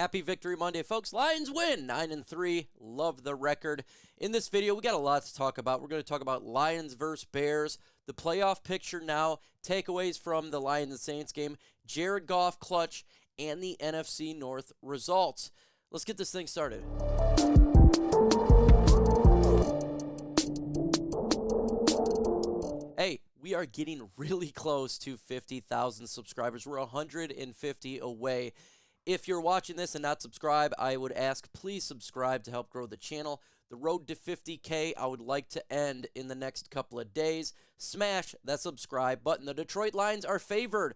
Happy Victory Monday, folks. Lions win 9-3. Love the record. In this video, we got a lot to talk about. We're going to talk about Lions versus Bears, the playoff picture now, takeaways from the Lions and Saints game, Jared Goff clutch, and the NFC North results. Let's get this thing started. Hey, we are getting really close to 50,000 subscribers. We're 150 away. If you're watching this and not subscribed, I would ask please subscribe to help grow the channel. The road to 50K I would like to end in the next couple of days. Smash that subscribe button. The Detroit Lions are favored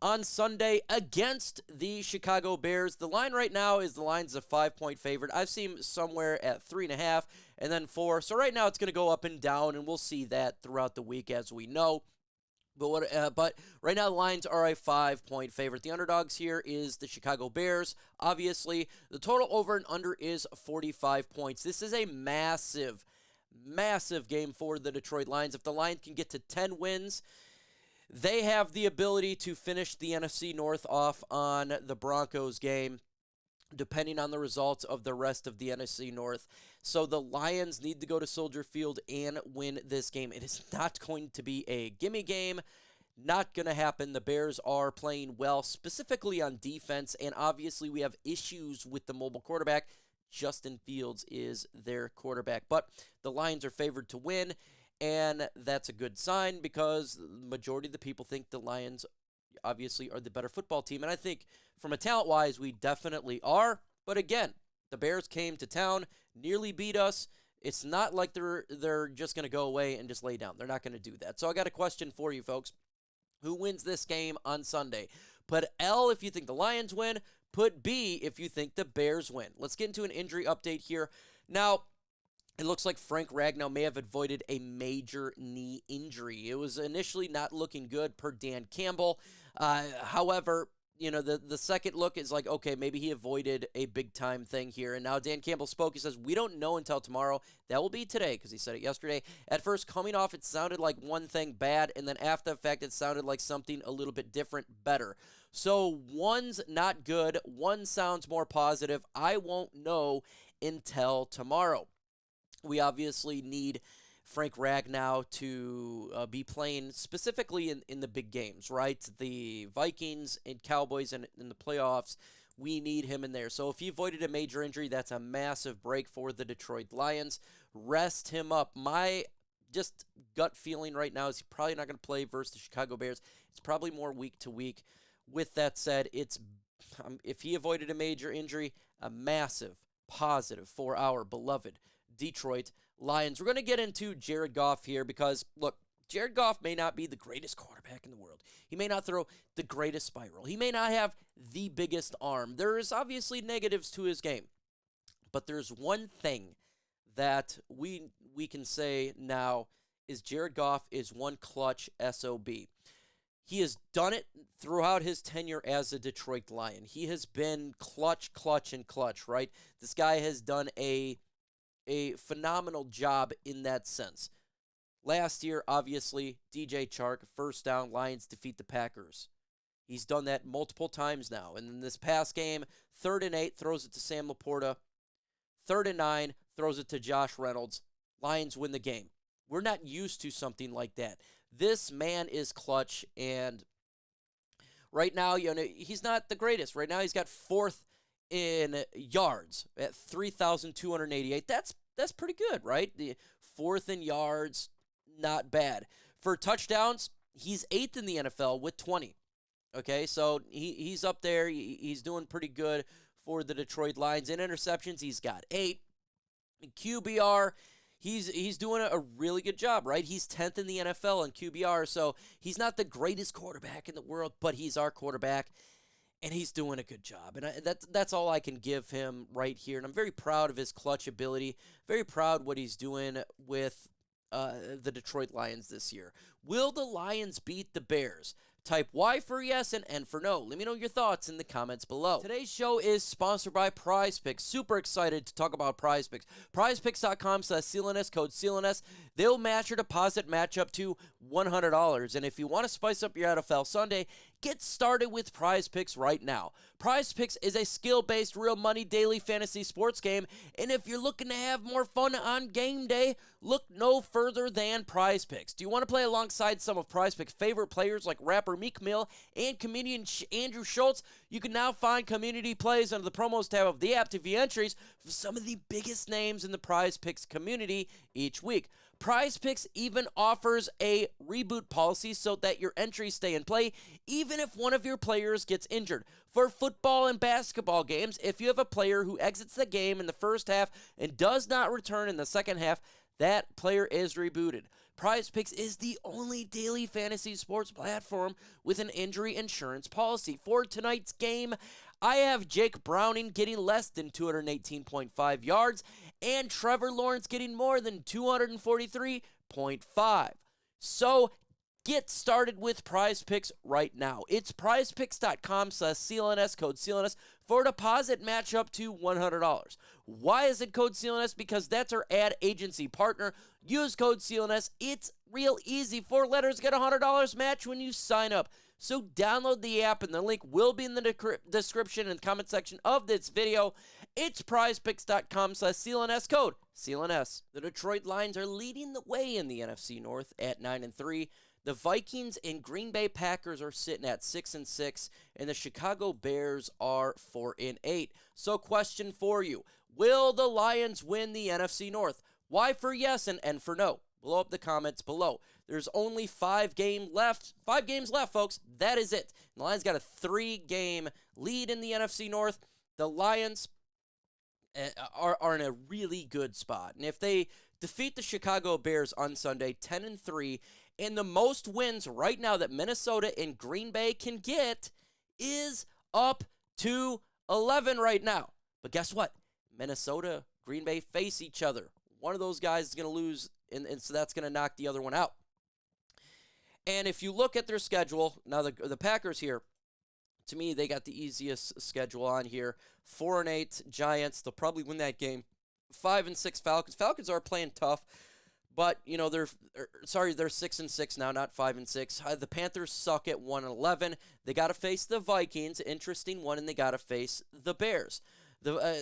on Sunday against the Chicago Bears. The line right now is the Lions a 5-point favorite. I've seen somewhere at 3.5 and then 4. So right now it's going to go up and down, and we'll see that throughout the week as we know. But right now the Lions are a 5-point favorite. The underdogs here is the Chicago Bears. Obviously, the total over and under is 45 points. This is a massive, massive game for the Detroit Lions. If the Lions can get to 10 wins, they have the ability to finish the NFC North off on the Broncos game, depending on the results of the rest of the NFC North. So the Lions need to go to Soldier Field and win this game. It is not going to be a gimme game. Not going to happen. The Bears are playing well, specifically on defense, and obviously we have issues with the mobile quarterback. Justin Fields is their quarterback, but the Lions are favored to win, and that's a good sign because the majority of the people think the Lions obviously are the better football team, and I think from a talent-wise, we definitely are. But again, the Bears came to town, nearly beat us. It's not like they're just going to go away and just lay down. They're not going to do that. So I got a question for you, folks. Who wins this game on Sunday? Put L if you think the Lions win. Put B if you think the Bears win. Let's get into an injury update here. Now, it looks like Frank Ragno may have avoided a major knee injury. It was initially not looking good per Dan Campbell. However, you know, the second look is like, okay, maybe he avoided a big-time thing here. And now Dan Campbell spoke. He says, we don't know until tomorrow. That will be today because he said it yesterday. At first, coming off, it sounded like one thing bad, and then after the fact, it sounded like something a little bit different, better. So one's not good. One sounds more positive. I won't know until tomorrow. We obviously need Frank Ragno to be playing specifically in the big games, right? The Vikings and Cowboys in the playoffs, we need him in there. So if he avoided a major injury, that's a massive break for the Detroit Lions. Rest him up. My just gut feeling right now is he's probably not going to play versus the Chicago Bears. It's probably more week to week. With that said, it's if he avoided a major injury, a massive positive for our beloved Detroit Lions. We're going to get into Jared Goff here because, look, Jared Goff may not be the greatest quarterback in the world. He may not throw the greatest spiral. He may not have the biggest arm. There is obviously negatives to his game. But there's one thing that we can say now is Jared Goff is one clutch SOB. He has done it throughout his tenure as a Detroit Lion. He has been clutch, and clutch, right? This guy has done a phenomenal job in that sense. Last year, obviously, DJ Chark, first down, Lions defeat the Packers. He's done that multiple times now. And in this past game, 3rd and 8, throws it to Sam Laporta. 3rd and 9, throws it to Josh Reynolds. Lions win the game. We're not used to something like that. This man is clutch, and right now, you know, he's not the greatest. Right now, he's got 4th in yards at 3,288. That's pretty good, right? The 4th in yards, not bad. For touchdowns, he's 8th in the NFL with 20. Okay, so he's up there. He's doing pretty good for the Detroit Lions. In interceptions, he's got 8. In QBR, he's doing a really good job, right? He's 10th in the NFL in QBR, so he's not the greatest quarterback in the world, but he's our quarterback. And he's doing a good job. And that's all I can give him right here. And I'm very proud of his clutch ability. Very proud what he's doing with the Detroit Lions this year. Will the Lions beat the Bears? Type Y for yes and N for no. Let me know your thoughts in the comments below. Today's show is sponsored by Prize Picks. Super excited to talk about Prize Picks. PrizePicks.com/CLNS, code CLNS. They'll match your deposit match up to $100. And if you want to spice up your NFL Sunday, Get started with Prize Picks right now. Prize Picks is a skill-based, real money daily fantasy sports game, and if you're looking to have more fun on game day, look no further than Prize Picks. Do you want to play alongside some of Prize Picks' favorite players like rapper Meek Mill and comedian Andrew Schultz? You can now find community plays under the promos tab of the app to view entries for some of the biggest names in the Prize Picks community each week. Prize Picks even offers a reboot policy so that your entries stay in play even if one of your players gets injured. For football and basketball games, if you have a player who exits the game in the first half and does not return in the second half, that player is rebooted. Prize Picks is the only daily fantasy sports platform with an injury insurance policy. For tonight's game, I have Jake Browning getting less than 218.5 yards and Trevor Lawrence getting more than 243.5. So get started with Prize Picks right now. It's prizepicks.com/CLNS, code CLNS, for a deposit match up to $100. Why is it code CLNS? Because that's our ad agency partner. Use code CLNS. It's real easy. 4 letters, get $100 match when you sign up. So download the app, and the link will be in the description and comment section of this video. It's prizepicks.com/CLNS, code CLNS. The Detroit Lions are leading the way in the NFC North at 9-3. The Vikings and Green Bay Packers are sitting at 6-6, and the Chicago Bears are 4-8. So question for you, will the Lions win the NFC North? Y for yes and N for no. Blow up the comments below. There's only 5 games left. 5 games left, folks. That is it. The Lions got a 3-game lead in the NFC North. The Lions are in a really good spot. And if they defeat the Chicago Bears on Sunday, 10-3, and the most wins right now that Minnesota and Green Bay can get is up to 11 right now. But guess what? Minnesota, Green Bay face each other. One of those guys is going to lose, and so that's going to knock the other one out. And if you look at their schedule, now the Packers here, to me, they got the easiest schedule on here. 4-8 Giants. They'll probably win that game. 5-6 Falcons. Falcons are playing tough, but you know they're 6-6 now, not 5-6. The Panthers suck at 1-11. They got to face the Vikings, interesting one, and they got to face the Bears.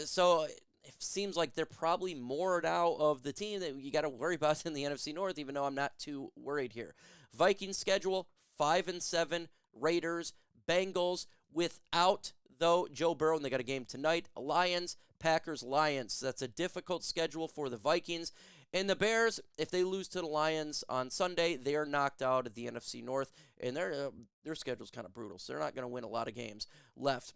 So it seems like they're probably more now of the team that you got to worry about in the NFC North, even though I'm not too worried here. Vikings schedule 5-7. Raiders, Bengals, without, though, Joe Burrow, and they got a game tonight. Lions, Packers, Lions. That's a difficult schedule for the Vikings. And the Bears, if they lose to the Lions on Sunday, they are knocked out of the NFC North, and their schedule's kind of brutal, so they're not going to win a lot of games left.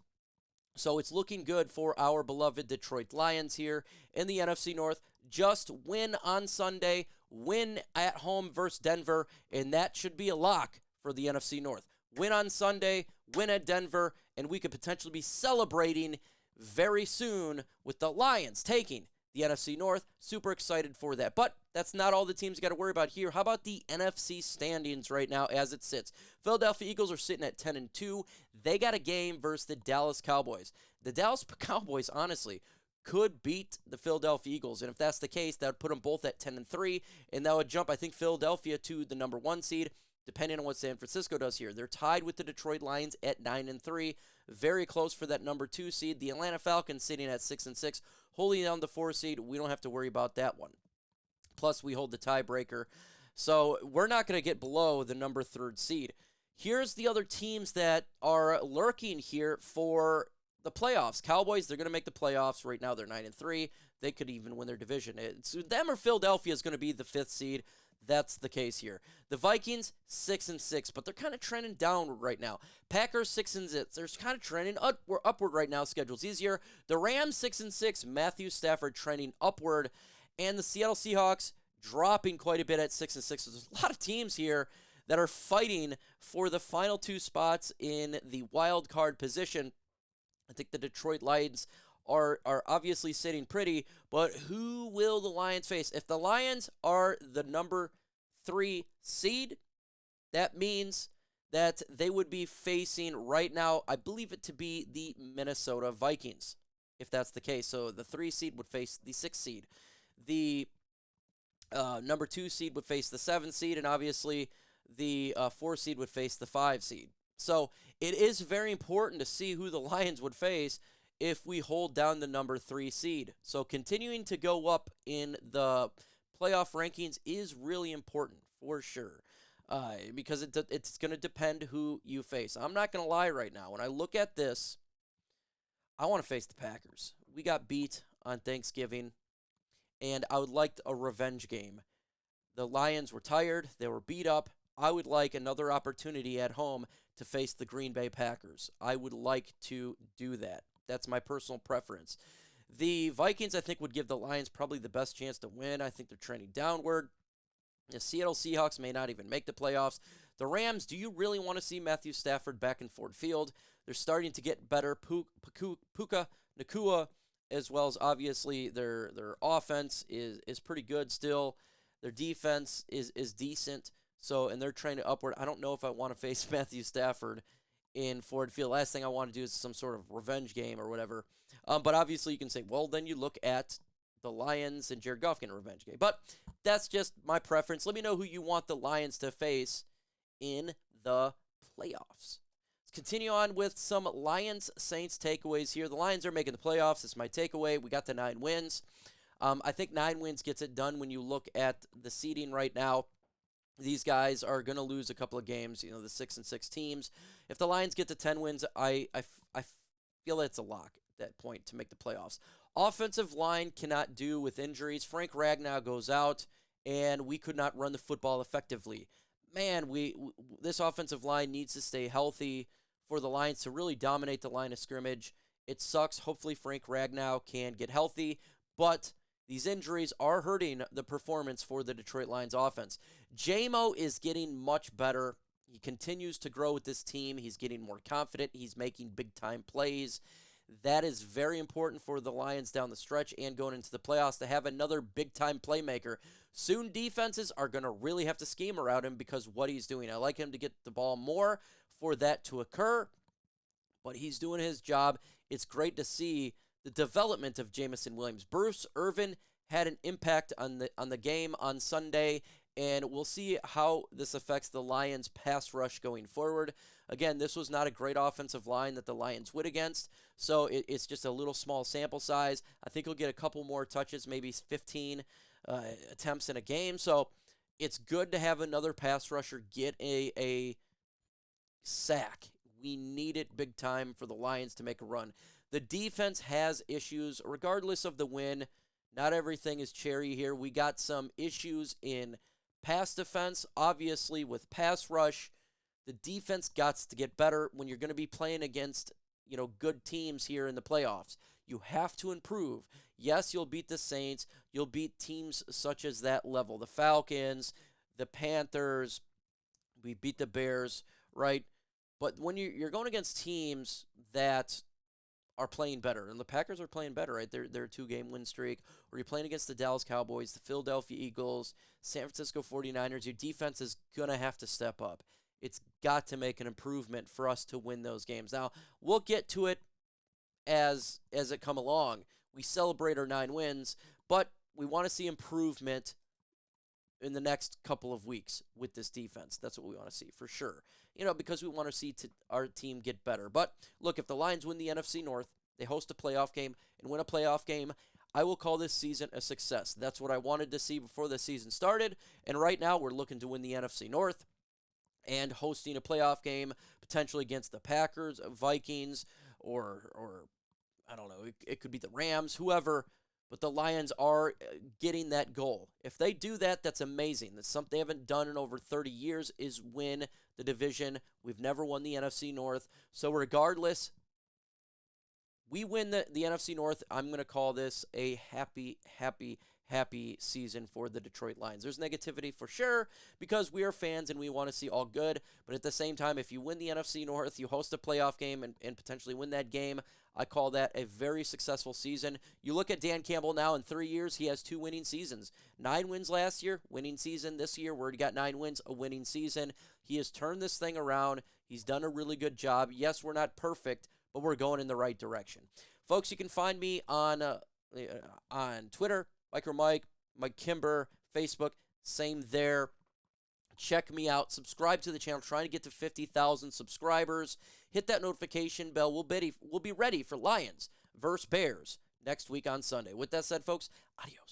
So it's looking good for our beloved Detroit Lions here in the NFC North. Just win on Sunday, win at home versus Denver, and that should be a lock for the NFC North. Win on Sunday, win at Denver, and we could potentially be celebrating very soon with the Lions taking the NFC North. Super excited for that. But that's not all the teams you got to worry about here. How about the NFC standings right now as it sits? Philadelphia Eagles are sitting at 10-2. They got a game versus the Dallas Cowboys. The Dallas Cowboys, honestly, could beat the Philadelphia Eagles. And if that's the case, that would put them both at 10-3. And that would jump, I think, Philadelphia to the number 1 seed, depending on what San Francisco does here. They're tied with the Detroit Lions at 9-3. Very close for that number 2 seed. The Atlanta Falcons sitting at 6-6. Holding down the 4 seed, we don't have to worry about that one. Plus, we hold the tiebreaker. So we're not going to get below the number 3 seed. Here's the other teams that are lurking here for the playoffs. Cowboys, they're going to make the playoffs. Right now, they're 9-3. They could even win their division. It's them or Philadelphia is going to be the 5th seed. That's the case here. The Vikings, 6-6, but they're kind of trending downward right now. Packers, 6-6. They're kind of trending upward right now. Schedule's easier. The Rams, 6-6. Matthew Stafford trending upward. And the Seattle Seahawks dropping quite a bit at 6-6. So there's a lot of teams here that are fighting for the final 2 spots in the wild card position. I think the Detroit Lions are obviously sitting pretty, but who will the Lions face? If the Lions are the number 3 seed, that means that they would be facing right now, I believe it to be the Minnesota Vikings, if that's the case. So the 3 seed would face the 6 seed. The number 2 seed would face the 7 seed, and obviously the 4 seed would face the 5 seed. So it is very important to see who the Lions would face if we hold down the number 3 seed. So continuing to go up in the playoff rankings is really important for sure. Because it's going to depend who you face. I'm not going to lie right now. When I look at this, I want to face the Packers. We got beat on Thanksgiving, and I would like a revenge game. The Lions were tired. They were beat up. I would like another opportunity at home to face the Green Bay Packers. I would like to do that. That's my personal preference. The Vikings, I think, would give the Lions probably the best chance to win. I think they're trending downward. The Seattle Seahawks may not even make the playoffs. The Rams, do you really want to see Matthew Stafford back in Ford Field? They're starting to get better. Puka Nakua, as well as obviously their offense is pretty good still. Their defense is decent. So, and they're trending upward. I don't know if I want to face Matthew Stafford in Ford Field. Last thing I want to do is some sort of revenge game or whatever. But obviously you can say, well, then you look at the Lions and Jared Goff getting a revenge game. But that's just my preference. Let me know who you want the Lions to face in the playoffs. Let's continue on with some Lions-Saints takeaways here. The Lions are making the playoffs. It's my takeaway. We got the 9 wins. I think 9 wins gets it done when you look at the seeding right now. These guys are going to lose a couple of games, the 6-6 teams. If the Lions get to 10 wins, I feel it's a lock at that point to make the playoffs. Offensive line cannot do with injuries. Frank Ragno goes out, and we could not run the football effectively. Man, this offensive line needs to stay healthy for the Lions to really dominate the line of scrimmage. It sucks. Hopefully Frank Ragno can get healthy, but these injuries are hurting the performance for the Detroit Lions offense. Jamo is getting much better. He continues to grow with this team. He's getting more confident. He's making big-time plays. That is very important for the Lions down the stretch and going into the playoffs to have another big-time playmaker. Soon defenses are going to really have to scheme around him because what he's doing. I like him to get the ball more for that to occur, but he's doing his job. It's great to see the development of Jameson Williams. Bruce Irvin had an impact on the game on Sunday, and we'll see how this affects the Lions' pass rush going forward. Again, this was not a great offensive line that the Lions went against, so it's just a little small sample size. I think he'll get a couple more touches, maybe 15 attempts in a game. So it's good to have another pass rusher get a sack. We need it big time for the Lions to make a run. The defense has issues, regardless of the win. Not everything is cherry here. We got some issues in pass defense, obviously with pass rush. The defense got to get better when you're going to be playing against, good teams here in the playoffs. You have to improve. Yes, you'll beat the Saints. You'll beat teams such as that level. The Falcons, the Panthers. We beat the Bears, right? But when you're going against teams that are playing better, and the Packers are playing better, right? They're a 2-game win streak. Or you're playing against the Dallas Cowboys, the Philadelphia Eagles, San Francisco 49ers. Your defense is going to have to step up. It's got to make an improvement for us to win those games. Now, we'll get to it as it come along. We celebrate our 9 wins, but we want to see improvement in the next couple of weeks with this defense. That's what we want to see for sure. Because we want to see our team get better. But look, if the Lions win the NFC North, they host a playoff game and win a playoff game, I will call this season a success. That's what I wanted to see before the season started. And right now we're looking to win the NFC North and hosting a playoff game potentially against the Packers, Vikings, or I don't know, it could be the Rams, whoever. But the Lions are getting that goal. If they do that, that's amazing. That's something they haven't done in over 30 years is win the division. We've never won the NFC North. So regardless, we win the NFC North. I'm going to call this a happy season for the Detroit Lions. There's negativity for sure because we are fans and we want to see all good. But at the same time, if you win the NFC North, you host a playoff game and potentially win that game, I call that a very successful season. You look at Dan Campbell now in 3 years, he has 2 winning seasons. 9 wins last year, winning season. This year, where he got 9 wins, a winning season. He has turned this thing around. He's done a really good job. Yes, we're not perfect, but we're going in the right direction. Folks, you can find me on Twitter, Mike Kimber, Facebook, same there. check me out. Subscribe to the channel. Trying to get to 50,000 subscribers. Hit that notification bell. We'll be ready for Lions versus Bears next week on Sunday. With that said, folks, adios.